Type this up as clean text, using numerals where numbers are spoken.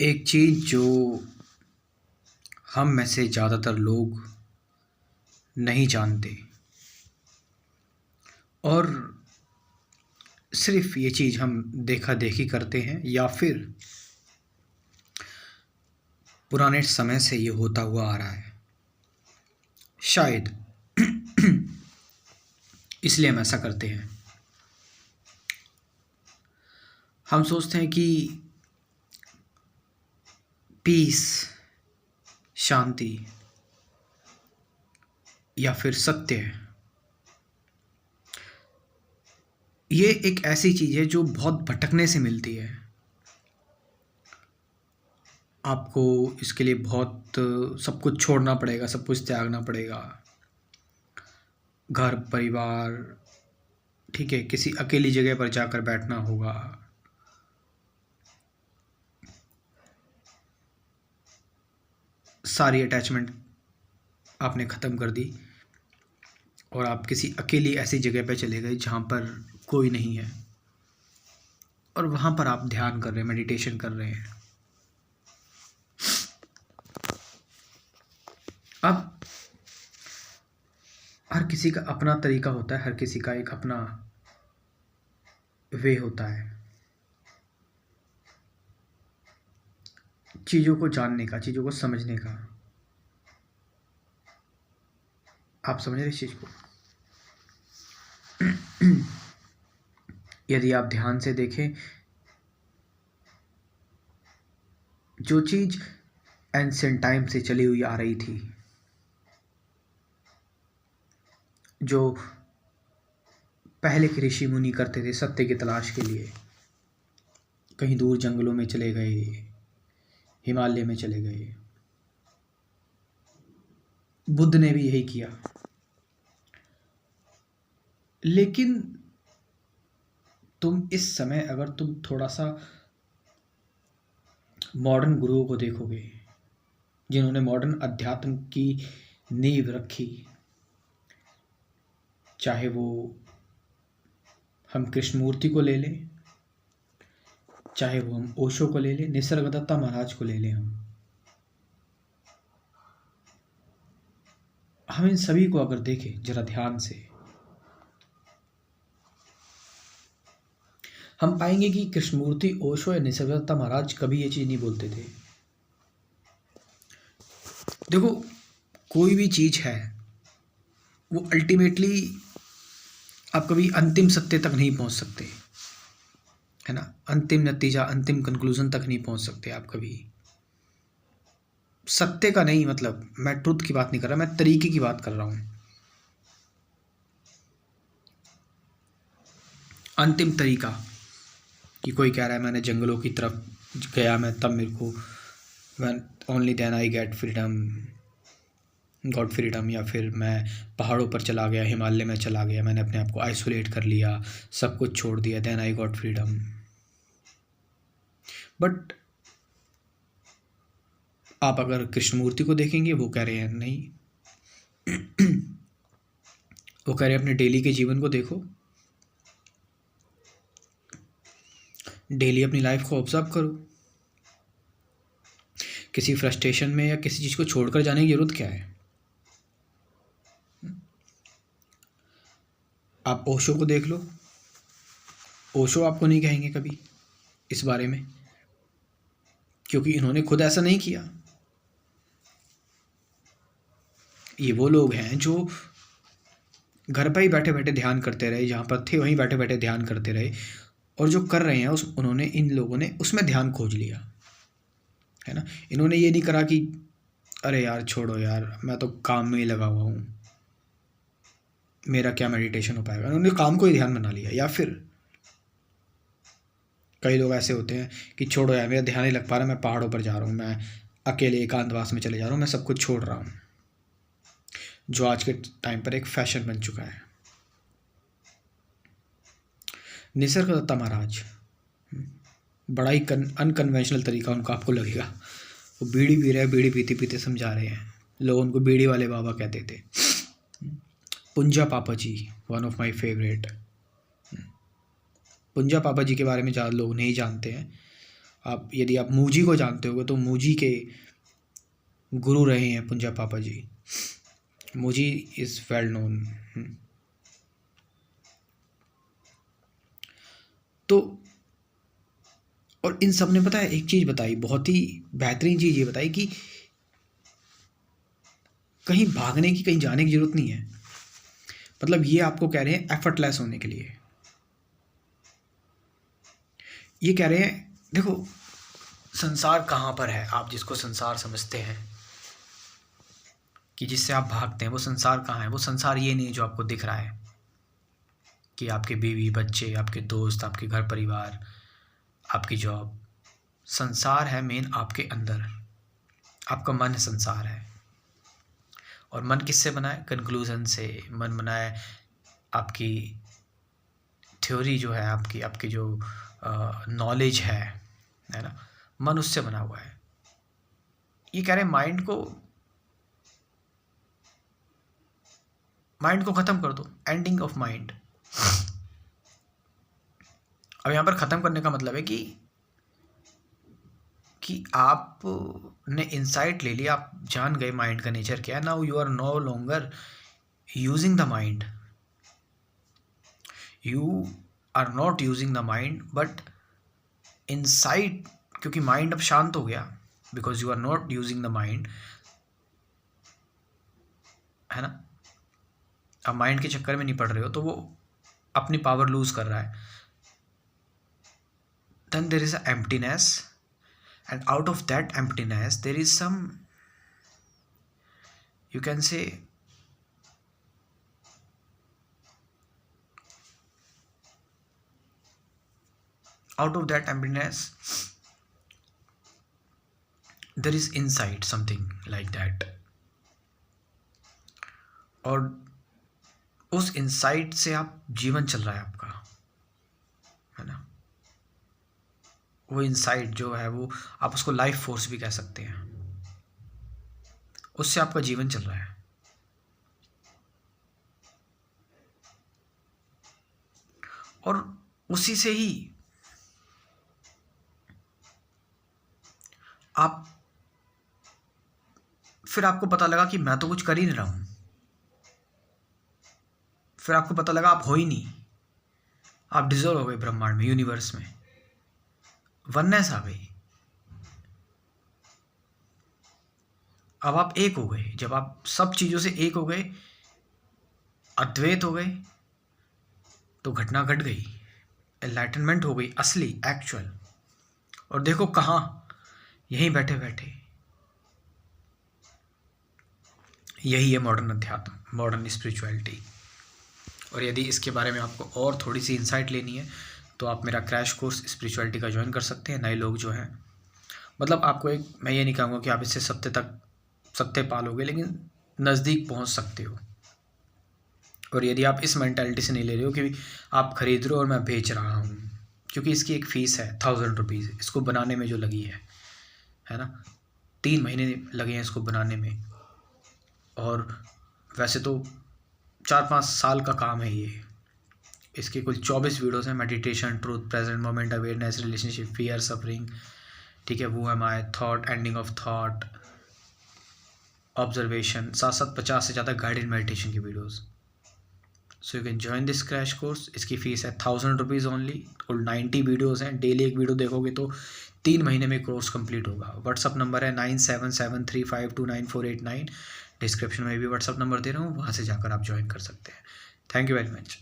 एक चीज़ जो हम में से ज़्यादातर लोग नहीं जानते और सिर्फ ये चीज़ हम देखा देखी करते हैं या फिर पुराने समय से ये होता हुआ आ रहा है, शायद इसलिए हम ऐसा करते हैं। हम सोचते हैं कि पीस, शांति या फिर सत्य, ये एक ऐसी चीज़ है जो बहुत भटकने से मिलती है। आपको इसके लिए बहुत सब कुछ छोड़ना पड़ेगा, सब कुछ त्यागना पड़ेगा, घर परिवार, ठीक है, किसी अकेली जगह पर जाकर बैठना होगा, सारी अटैचमेंट आपने ख़त्म कर दी और आप किसी अकेली ऐसी जगह पर चले गए जहाँ पर कोई नहीं है और वहाँ पर आप ध्यान कर रहे हैं, मेडिटेशन कर रहे हैं। अब हर किसी का अपना तरीका होता है, हर किसी का एक अपना वे होता है चीज़ों को जानने का, चीज़ों को समझने का। आप समझ रहे इस चीज़ को? यदि आप ध्यान से देखें, जो चीज़ एंशिएंट टाइम से चली हुई आ रही थी, जो पहले के ऋषि मुनि करते थे सत्य की तलाश के लिए, कहीं दूर जंगलों में चले गए, हिमालय में चले गए, बुद्ध ने भी यही किया। लेकिन तुम इस समय अगर तुम थोड़ा सा मॉडर्न गुरुओं को देखोगे, जिन्होंने मॉडर्न अध्यात्म की नींव रखी, चाहे वो हम कृष्णमूर्ति को ले लें, चाहे वो हम ओशो को ले लें, निसर्गदत्ता महाराज को ले लें, हम इन सभी को अगर देखें जरा ध्यान से, हम पाएंगे कि कृष्णमूर्ति, ओशो या निसर्गदत्ता महाराज कभी ये चीज़ नहीं बोलते थे। देखो, कोई भी चीज़ है वो अल्टीमेटली आप कभी अंतिम सत्य तक नहीं पहुंच सकते, है ना। अंतिम नतीजा, अंतिम कंक्लूजन तक नहीं पहुंच सकते आप कभी। सत्य का नहीं, मतलब मैं ट्रुथ की बात नहीं कर रहा, मैं तरीके की बात कर रहा हूं। अंतिम तरीका कि कोई कह रहा है मैंने जंगलों की तरफ गया, मैं तब मेरे को when only then I get freedom, God freedom, या फिर मैं पहाड़ों पर चला गया, हिमालय में चला गया, मैंने अपने आप को आइसोलेट कर लिया, सब कुछ छोड़ दिया, then I got freedom. But आप अगर कृष्णमूर्ति को देखेंगे, वो कह रहे हैं नहीं, वो कह रहे हैं अपने डेली के जीवन को देखो, डेली अपनी लाइफ को ऑब्जर्व करो, किसी फ्रस्ट्रेशन में या किसी चीज़ को छोड़कर जाने की ज़रूरत क्या है। आप ओशो को देख लो, ओशो आपको नहीं कहेंगे कभी इस बारे में, क्योंकि इन्होंने खुद ऐसा नहीं किया। ये वो लोग हैं जो घर पर ही बैठे बैठे ध्यान करते रहे, जहाँ पर थे वहीं बैठे बैठे ध्यान करते रहे, और जो कर रहे हैं उन्होंने, इन लोगों ने उसमें ध्यान खोज लिया, है ना। इन्होंने ये नहीं करा कि अरे यार छोड़ो यार, मैं तो काम में ही लगा हुआ हूँ, मेरा क्या मेडिटेशन हो पाएगा। उन्होंने काम को ही ध्यान बना लिया। या फिर कई लोग ऐसे होते हैं कि छोड़ो यार, मेरा ध्यान नहीं लग पा रहा, मैं पहाड़ों पर जा रहा हूँ, मैं अकेले एकांतवास में चले जा रहा हूँ, मैं सब कुछ छोड़ रहा हूँ, जो आज के टाइम पर एक फैशन बन चुका है। निसर्गदत्ता महाराज, बड़ा ही अनकन्वेंशनल तरीका उनका आपको लगेगा। वो बीड़ी पी रहे हैं, बीड़ी पीते पीते समझा रहे हैं, लोग उनको बीड़ी वाले बाबा कहते थे। पुंजा पापा ji, one of my favourite. Punja पापा जी के बारे में ज़्यादा लोग नहीं जानते हैं। आप यदि आप मूजी को जानते होगे तो मूजी के गुरु रहे हैं पुंजा पापा जी। मूजी इज़ वेल नोन। तो और इन सब ने पता है एक चीज़ बताई, बहुत ही बेहतरीन चीज़ ये बताई कि कहीं भागने की, कहीं जाने की ज़रूरत नहीं है। मतलब ये आपको कह रहे हैं एफर्टलेस होने के लिए। ये कह रहे हैं देखो संसार कहाँ पर है, आप जिसको संसार समझते हैं कि जिससे आप भागते हैं, वो संसार कहाँ है? वो संसार ये नहीं जो आपको दिख रहा है कि आपके बीवी बच्चे, आपके दोस्त, आपके घर परिवार, आपकी जॉब। संसार है मेन आपके अंदर, आपका मन संसार है। और मन किससे बना है? कंक्लूजन से। मन बना है आपकी थ्योरी जो है, आपकी जो नॉलेज है ना, मन उससे बना हुआ है। ये कह रहे हैं माइंड को ख़त्म कर दो, एंडिंग ऑफ माइंड। अब यहाँ पर ख़त्म करने का मतलब है कि आपने इंसाइट ले लिया, आप जान गए माइंड का नेचर क्या है। Now you are no longer using the mind, you are not using the mind but inside, क्योंकि माइंड अब शांत हो गया, because you are not using the mind, है ना। अब माइंड के चक्कर में नहीं पड़ रहे हो तो वो अपनी पावर लूज कर रहा है। Then there is a emptiness, and out of that emptiness there is some, you can say, out of that emptiness there is insight, something like that। और उस इंसाइट से आप जीवन चल रहा है आपका, है ना। वो इंसाइट जो है वो आप उसको लाइफ फोर्स भी कह सकते हैं, उससे आपका जीवन चल रहा है। और उसी से ही आप, फिर आपको पता लगा कि मैं तो कुछ कर ही नहीं रहा हूं, फिर आपको पता लगा आप हो ही नहीं, आप डिजोल्व हो गए ब्रह्मांड में, यूनिवर्स में, वननेस आ गई। अब आप एक हो गए। जब आप सब चीज़ों से एक हो गए, अद्वैत हो गए, तो घटना घट गई, एनलाइटनमेंट हो गई, असली, एक्चुअल। और देखो कहाँ, यहीं बैठे बैठे। यही है मॉडर्न अध्यात्म, मॉडर्न स्पिरिचुअलिटी। और यदि इसके बारे में आपको और थोड़ी सी इंसाइट लेनी है तो आप मेरा क्रैश कोर्स स्पिरिचुअलिटी का ज्वाइन कर सकते हैं। नए लोग जो हैं, मतलब आपको एक, मैं ये नहीं कहूँगा कि आप इससे सत्य पालोगे, लेकिन नज़दीक पहुँच सकते हो। और यदि आप इस मेंटालिटी से नहीं ले रहे हो कि आप खरीद रहे हो और मैं बेच रहा हूँ, क्योंकि इसकी एक फ़ीस है 1000 रुपीज़, इसको बनाने में जो लगी है ना, 3 महीने लगे हैं इसको बनाने में। और वैसे तो 4-5 साल का काम है ये। इसके कुल 24 वीडियोस हैं, meditation, truth, present moment, awareness, relationship, fear, suffering, ठीक है, who am I, thought, ending of thought, observation, साथ 50 से ज़्यादा गाइडेड मेडिटेशन की videos. So you can join this crash course. इसकी फ़ीस है 1000 रुपीज़ ओनली। कुल 90 वीडियोज़ हैं, डेली एक वीडियो देखोगे तो 3 महीने में कोर्स कंप्लीट होगा। व्हाट्सअप नंबर है 9773529489। डिस्क्रिप्शन में भी व्हाट्सअप नंबर दे रहा हूँ, वहाँ से जाकर आप ज्वाइन कर सकते हैं। Thank you very much.